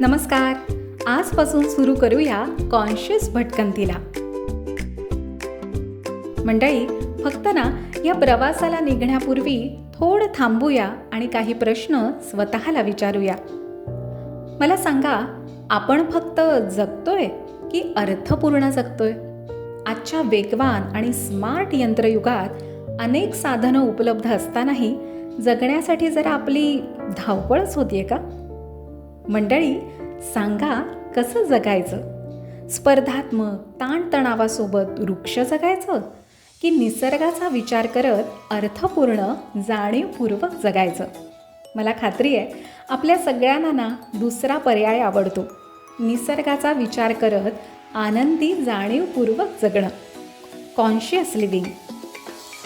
नमस्कार. आजपासून सुरू करूया कॉन्शियस भटकंतीला. मंडळी, फक्त या प्रवासाला निघण्यापूर्वी थोडं थांबूया आणि काही प्रश्न स्वतःला विचारूया. मला सांगा, आपण फक्त जगतोय की अर्थपूर्ण जगतोय? आजच्या वेगवान आणि स्मार्ट यंत्रयुगात अनेक साधनं उपलब्ध असतानाही जगण्यासाठी जरा आपली धावपळच होतीये का? मंडळी, सांगा, कसं जगायचं? स्पर्धात्मक ताणतणावासोबत वृक्ष जगायचं की निसर्गाचा विचार करत अर्थपूर्ण जाणीवपूर्वक जगायचं? मला खात्री आहे, आपल्या सगळ्यांना दुसरा पर्याय आवडतो, निसर्गाचा विचार करत आनंदी जाणीवपूर्वक जगणं. Conscious living.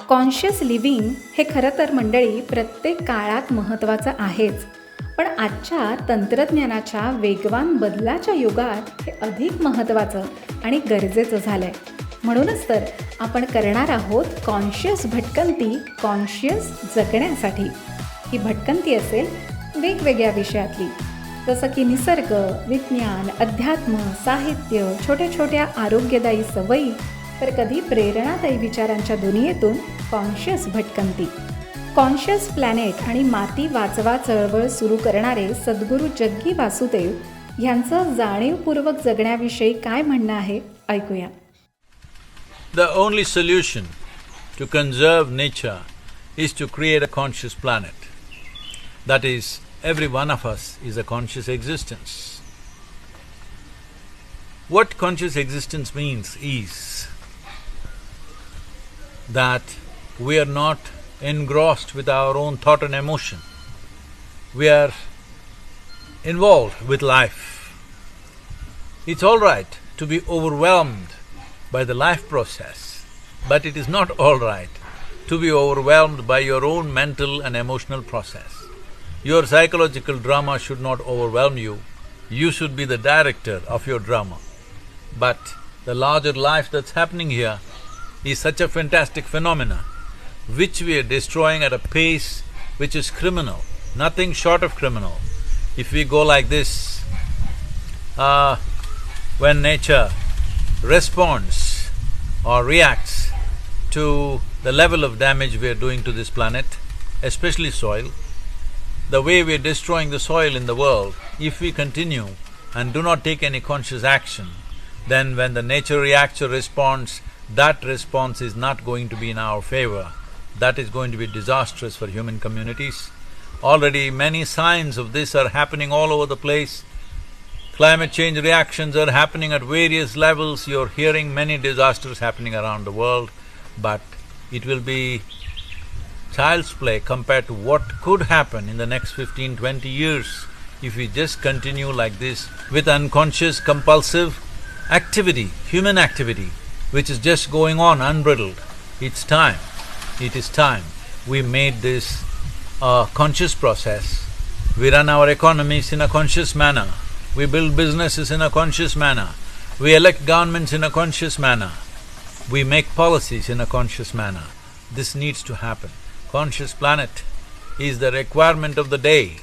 कॉन्शियस लिव्हिंग हे खरं तर मंडळी प्रत्येक काळात महत्त्वाचं आहेच, पण आजच्या तंत्रज्ञानाच्या वेगवान बदलाच्या युगात हे अधिक महत्त्वाचं आणि गरजेचं झालं आहे. म्हणूनच तर आपण करणार आहोत कॉन्शियस भटकंती, कॉन्शियस जगण्यासाठी. ही भटकंती असेल वेगवेगळ्या विषयातली, जसं की निसर्ग, विज्ञान, अध्यात्म, साहित्य, छोट्या छोट्या आरोग्यदायी सवयी, तर कधी प्रेरणादायी विचारांच्या दुनियेतून कॉन्शियस भटकंती. कॉन्शियस प्लॅनेट आणि माती वाचवा चळवळ सुरू करणारे सद्गुरू जग्गी वासुदेव यांचं जाणीवपूर्वक जगण्याविषयी काय म्हणणं आहे, ऐकूया. The only solution to conserve nature is to create a conscious planet. That is, every one of us is a conscious existence. What conscious existence means is that we are not engrossed with our own thought and emotion. We are involved with life. It's all right to be overwhelmed by the life process, but it is not all right to be overwhelmed by your own mental and emotional process. Your psychological drama should not overwhelm you. You should be the director of your drama. But the larger life that's happening here is such a fantastic phenomena, which we are destroying at a pace which is criminal, nothing short of criminal. If we go like this, when nature responds or reacts to the level of damage we are doing to this planet, especially soil, the way we are destroying the soil in the world, if we continue and do not take any conscious action, then when the nature reacts or responds, that response is not going to be in our favor. That is going to be disastrous for human communities. Already many signs of this are happening all over the place. Climate change reactions are happening at various levels. You're hearing many disasters happening around the world, but it will be child's play compared to what could happen in the next 15-20 years if we just continue like this with unconscious, compulsive activity, human activity, which is just going on unbridled. It's time. It is time we made this a conscious process. We run our economies in a conscious manner. We build businesses in a conscious manner. We elect governments in a conscious manner. We make policies in a conscious manner. This needs to happen. Conscious planet is the requirement of the day.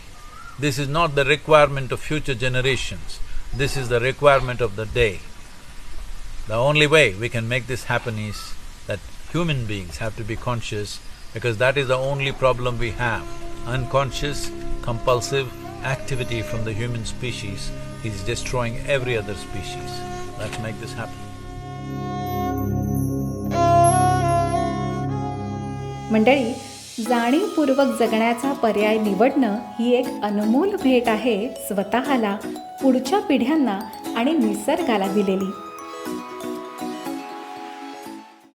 This is not the requirement of future generations. This is the requirement of the day. The only way we can make this happen is that human beings have to be conscious, because that is the only problem we have. Unconscious, compulsive activity from the human species is destroying every other species. Let's make this happen. मंडळी, जाणीवपूर्वक जगण्याचा पर्याय निवडणं ही एक अनमोल भेट आहे स्वतःला, पुढच्या पिढ्यांना आणि निसर्गाला दिलेली.